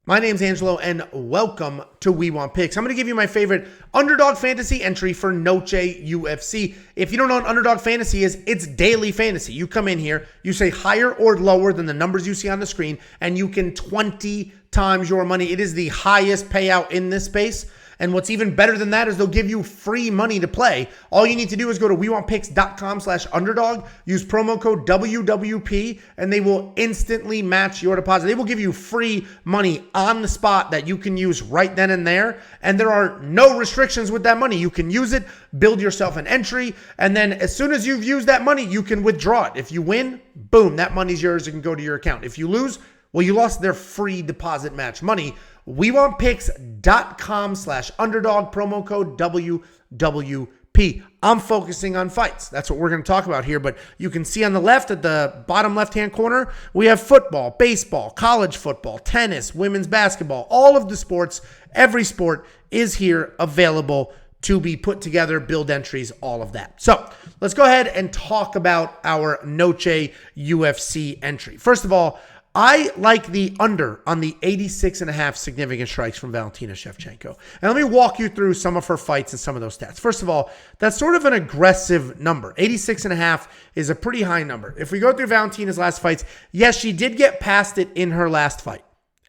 My name's Angelo, and welcome to We Want Picks. I'm going to give you my favorite Underdog Fantasy entry for Noche UFC. If you don't know what Underdog Fantasy is, it's daily fantasy. You come in here, you say higher or lower than the numbers you see on the screen, and you can 20 times your money. It is the highest payout in this space. And what's even better than that is they'll give you free money to play. All you need to do is go to wewantpicks.com/underdog, use promo code WWP, and they will instantly match your deposit. They will give you free money on the spot that you can use right then and there. And there are no restrictions with that money. You can use it, build yourself an entry, and then as soon as you've used that money, you can withdraw it. If you win, boom, that money's yours. It can go to your account. If you lose, well, you lost their free deposit match money. WeWantPicks.com/underdog, promo code WWP. I'm focusing on fights. That's what we're going to talk about here. But you can see on the left, at the bottom left-hand corner, we have football, baseball, college football, tennis, women's basketball, all of the sports. Every sport is here available to be put together, build entries, all of that. So let's go ahead and talk about our Noche UFC entry. First of all, I like the under on the 86.5 significant strikes from Valentina Shevchenko. And let me walk you through some of her fights and some of those stats. First of all, that's sort of an aggressive number. 86.5 is a pretty high number. If we go through Valentina's last fights, yes, she did get past it in her last fight.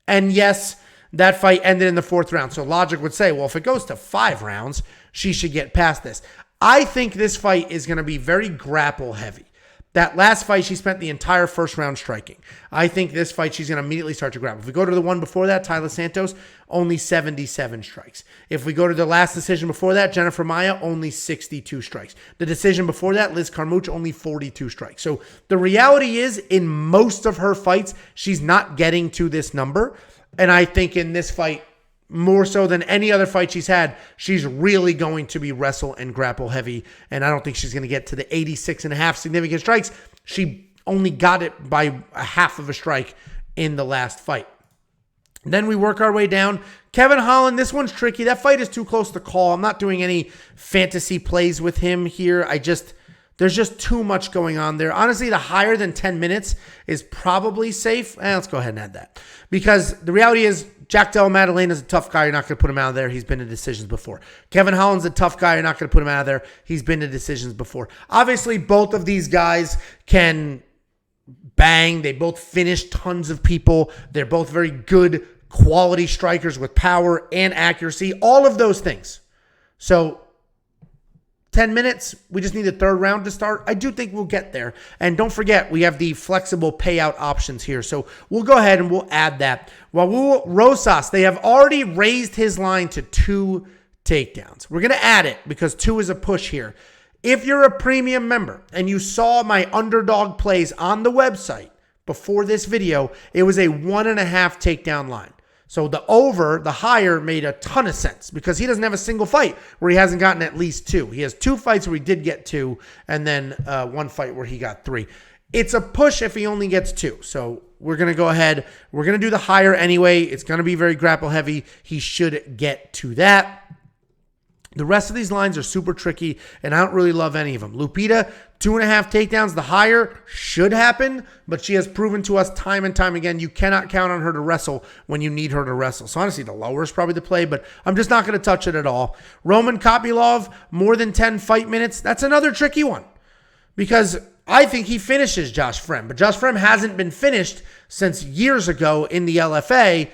And yes, that fight ended in the 4th round. So logic would say, well, if it goes to 5 rounds, she should get past this. I think this fight is going to be very grapple heavy. That last fight, she spent the entire first round striking. I think this fight, she's going to immediately start to grapple. If we go to the one before that, Tyler Santos, only 77 strikes. If we go to the last decision before that, Jennifer Maia, only 62 strikes. The decision before that, Liz Carmouche, only 42 strikes. So the reality is, in most of her fights, she's not getting to this number. And I think in this fight, more so than any other fight she's had, she's really going to be wrestle and grapple heavy. And I don't think she's going to get to the 86.5 significant strikes. She only got it by a half of a strike in the last fight. Then we work our way down. Kevin Holland, this one's tricky. That fight is too close to call. I'm not doing any fantasy plays with him here. There's just too much going on there. Honestly, the higher than 10 minutes is probably safe. Let's go ahead and add that. Because the reality is, Jack Della Maddalena is a tough guy. You're not going to put him out of there. He's been in decisions before. Kevin Holland's a tough guy. You're not going to put him out of there. He's been in decisions before. Obviously, both of these guys can bang. They both finish tons of people. They're both very good quality strikers with power and accuracy. All of those things. So 10 minutes, we just need a 3rd round to start. I do think we'll get there. And don't forget, we have the flexible payout options here. So we'll go ahead and we'll add that. Raul Rosas, they have already raised his line to 2 takedowns. We're going to add it because 2 is a push here. If you're a premium member and you saw my underdog plays on the website before this video, it was a 1.5 takedown line. So the over, the higher, made a ton of sense because he doesn't have a single fight where he hasn't gotten at least 2. He has 2 fights where he did get 2 and then 1 fight where he got 3. It's a push if he only gets 2. So we're going to go ahead. We're going to do the higher anyway. It's going to be very grapple heavy. He should get to that. The rest of these lines are super tricky, and I don't really love any of them. Lupita, 2.5 takedowns. The higher should happen, but she has proven to us time and time again you cannot count on her to wrestle when you need her to wrestle. So honestly, the lower is probably the play, but I'm just not going to touch it at all. Roman Kopylov, more than 10 fight minutes. That's another tricky one because I think he finishes Josh Frem, but Josh Frem hasn't been finished since years ago in the LFA.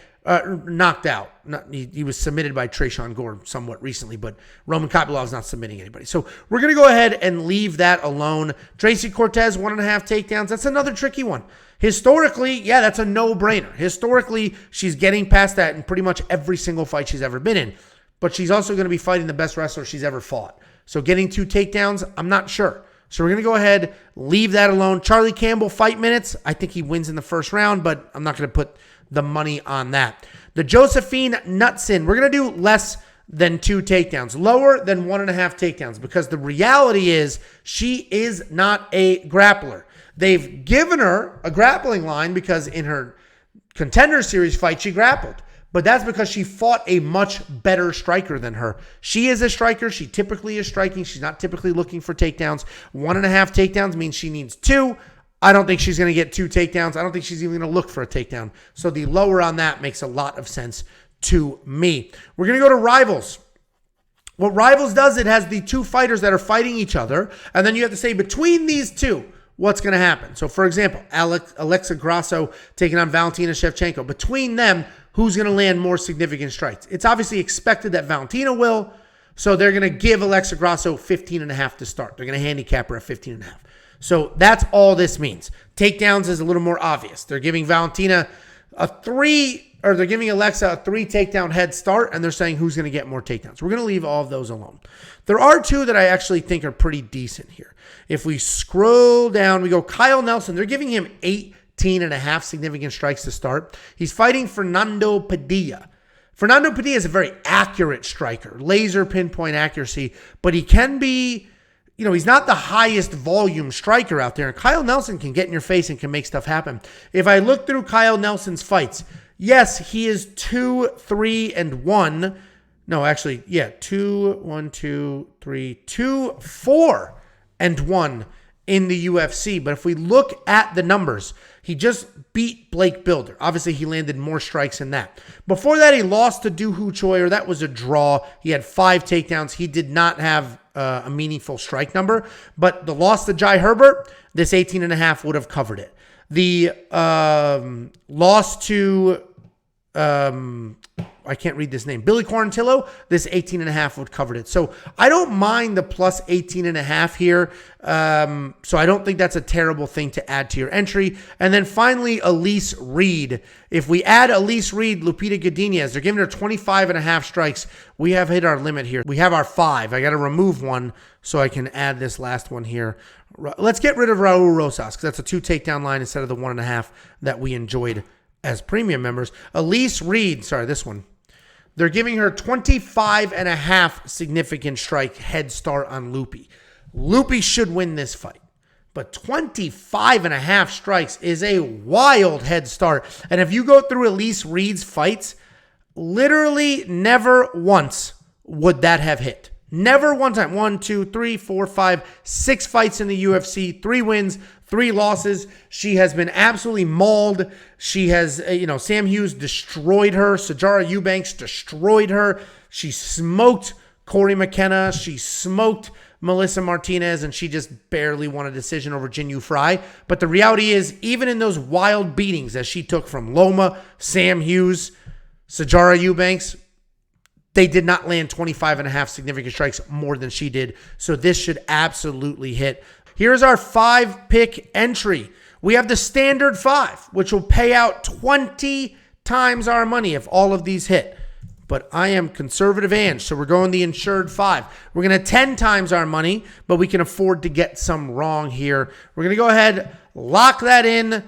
Knocked out. He was submitted by Trayshawn Gore somewhat recently, but Roman Kopylov is not submitting anybody. So we're going to go ahead and leave that alone. Tracy Cortez, 1.5 takedowns. That's another tricky one. Historically, yeah, that's a no-brainer. Historically, she's getting past that in pretty much every single fight she's ever been in, but she's also going to be fighting the best wrestler she's ever fought. So getting 2 takedowns, I'm not sure. So we're going to go ahead, leave that alone. Charlie Campbell, fight minutes. I think he wins in the 1st round, but I'm not going to put the money on that. The Josephine Knutson, we're going to do less than 2 takedowns, lower than 1.5 takedowns, because the reality is she is not a grappler. They've given her a grappling line because in her Contender Series fight, she grappled. But that's because she fought a much better striker than her. She is a striker. She typically is striking. She's not typically looking for takedowns. 1.5 takedowns means she needs 2. I don't think she's going to get 2 takedowns. I don't think she's even going to look for a takedown. So the lower on that makes a lot of sense to me. We're going to go to Rivals. What Rivals does, it has the 2 fighters that are fighting each other, and then you have to say between these 2, what's going to happen. So, for example, Alexa Grasso taking on Valentina Shevchenko. Between them, who's going to land more significant strikes? It's obviously expected that Valentina will, so they're going to give Alexa Grasso 15.5 to start. They're going to handicap her at 15.5. So that's all this means. Takedowns is a little more obvious. They're giving Valentina they're giving Alexa a 3 takedown head start, and they're saying who's going to get more takedowns. We're going to leave all of those alone. There are 2 that I actually think are pretty decent here. If we scroll down, we go Kyle Nelson. They're giving him 18.5 significant strikes to start. He's fighting Fernando Padilla. Fernando Padilla is a very accurate striker, laser pinpoint accuracy, but he can be, he's not the highest volume striker out there. And Kyle Nelson can get in your face and can make stuff happen. If I look through Kyle Nelson's fights, yes, he is 2-3-1. No, actually, 4-1 in the UFC. But if we look at the numbers, he just beat Blake Builder. Obviously, he landed more strikes than that. Before that, he lost to Do Hoo Choi, or that was a draw. He had 5 takedowns. He did not have a meaningful strike number. But the loss to Jai Herbert, this 18.5 would have covered it. The loss to, I can't read this name, Billy Quarantillo, this 18.5 would cover it. So I don't mind the plus 18.5 here. So I don't think that's a terrible thing to add to your entry. And then finally, Elise Reed. If we add Elise Reed, Lupita Godinez, they're giving her 25.5 strikes. We have hit our limit here. We have our 5. I got to remove one so I can add this last one here. Let's get rid of Raul Rosas, because that's a 2 takedown line instead of the 1.5 that we enjoyed as premium members. Elise Reed, this one. They're giving her 25.5 significant strike head start on Loopy. Loopy should win this fight. But 25.5 strikes is a wild head start. And if you go through Elise Reed's fights, literally never once would that have hit. Never one time. 1, 2, 3, 4, 5, 6 fights in the UFC, 3 wins, 3 losses. She has been absolutely mauled. She has, Sam Hughes destroyed her. Sijara Eubanks destroyed her. She smoked Corey McKenna. She smoked Melissa Martinez, and she just barely won a decision over Jinyu Fry. But the reality is, even in those wild beatings that she took from Loma, Sam Hughes, Sijara Eubanks, they did not land 25.5 significant strikes more than she did. So this should absolutely hit. Here's our 5-pick entry. We have the standard 5, which will pay out 20 times our money if all of these hit. But I am conservative Ange, so we're going the insured 5. We're going to 10 times our money, but we can afford to get some wrong here. We're going to go ahead, lock that in.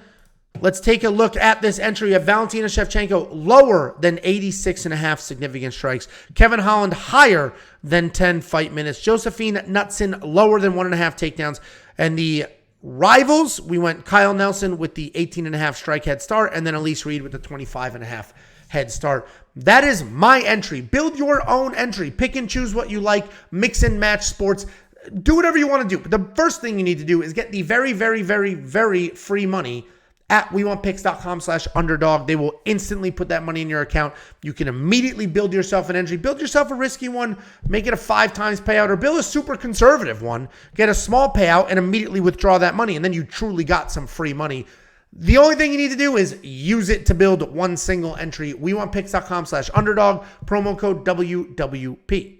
Let's take a look at this entry of Valentina Shevchenko, lower than 86.5 significant strikes. Kevin Holland, higher than 10 fight minutes. Josephine Knutson, lower than 1.5 takedowns. And the Rivals, we went Kyle Nelson with the 18.5 strike head start, and then Elise Reed with the 25.5 head start. That is my entry. Build your own entry. Pick and choose what you like. Mix and match sports. Do whatever you want to do. But the first thing you need to do is get the very, very, very, very free money at WeWantPicks.com/underdog. They will instantly put that money in your account. You can immediately build yourself an entry. Build yourself a risky one. Make it a 5 times payout, or build a super conservative one. Get a small payout and immediately withdraw that money. And then you truly got some free money. The only thing you need to do is use it to build one single entry. WeWantPicks.com/underdog. Promo code WWP.